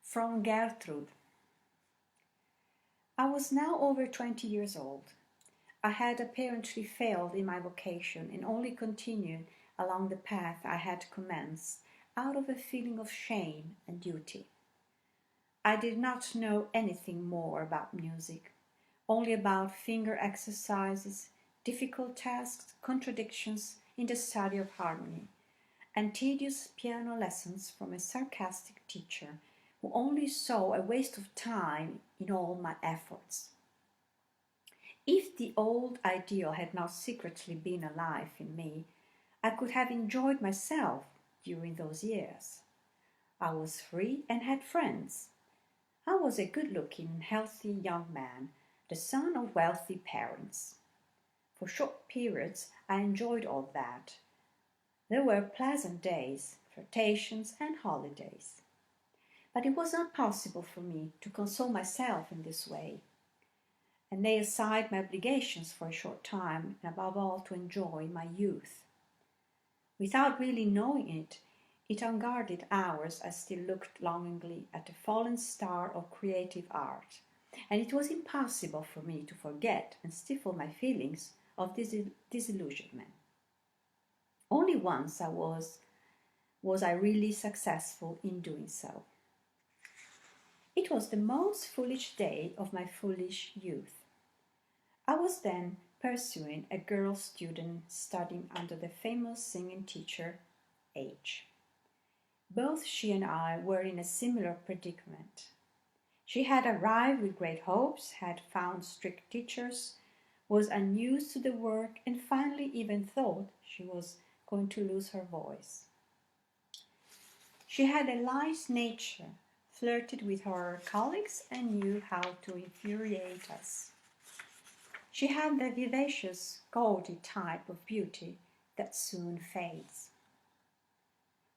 From Gertrud. I was now over 20 years old. I had apparently failed in my vocation and only continued along the path I had commenced out of a feeling of shame and duty. I did not know anything more about music, only about finger exercises, difficult tasks, contradictions in the study of harmony, and tedious piano lessons from a sarcastic teacher who only saw a waste of time in all my efforts. If the old ideal had not secretly been alive in me, I could have enjoyed myself during those years. I was free and had friends. I was a good-looking, healthy young man, the son of wealthy parents. For short periods I enjoyed all that. There were pleasant days, flirtations and holidays. But it was not possible for me to console myself in this way, and lay aside my obligations for a short time, and above all to enjoy my youth. Without really knowing it, in unguarded hours I still looked longingly at the fallen star of creative art, and it was impossible for me to forget and stifle my feelings of disillusionment. Only once was I really successful in doing so. It was the most foolish day of my foolish youth. I was then pursuing a girl student studying under the famous singing teacher H. Both she and I were in a similar predicament. She had arrived with great hopes, had found strict teachers, was unused to the work, and finally even thought she was going to lose her voice. She had a light nature, flirted with her colleagues, and knew how to infuriate us. She had the vivacious, gaudy type of beauty that soon fades.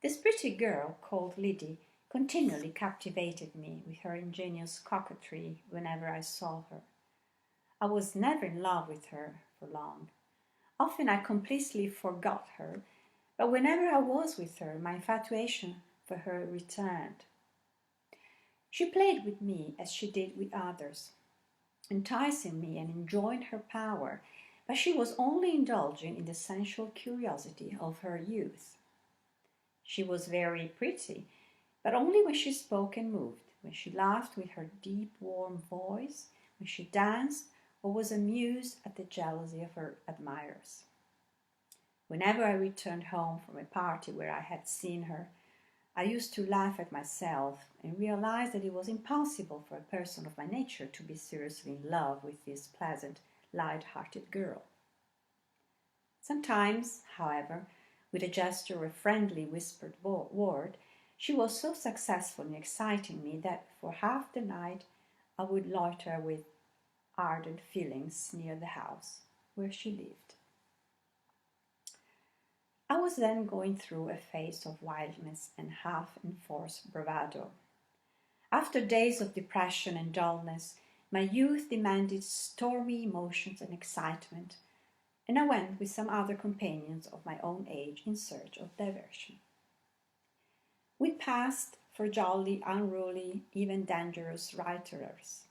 This pretty girl, called Lydie, continually captivated me with her ingenious coquetry whenever I saw her. I was never in love with her for long. Often I completely forgot her, but whenever I was with her, my infatuation for her returned. She played with me as she did with others, enticing me and enjoying her power, but she was only indulging in the sensual curiosity of her youth. She was very pretty, but only when she spoke and moved, when she laughed with her deep, warm voice, when she danced, or was amused at the jealousy of her admirers. Whenever I returned home from a party where I had seen her, I used to laugh at myself and realize that it was impossible for a person of my nature to be seriously in love with this pleasant, light-hearted girl. Sometimes, however, with a gesture or a friendly whispered word, she was so successful in exciting me that for half the night I would loiter with ardent feelings near the house where she lived. I was then going through a phase of wildness and half-enforced bravado. After days of depression and dullness, my youth demanded stormy emotions and excitement, and I went with some other companions of my own age in search of diversion. We passed for jolly, unruly, even dangerous rioters,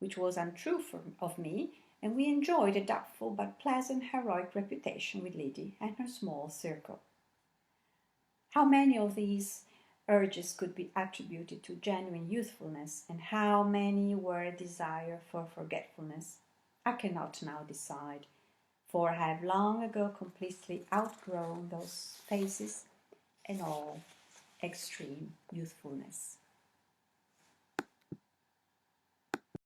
which was untrue of me, and we enjoyed a doubtful but pleasant heroic reputation with Lydie and her small circle. How many of these urges could be attributed to genuine youthfulness, and how many were a desire for forgetfulness, I cannot now decide, for I have long ago completely outgrown those phases and all extreme youthfulness.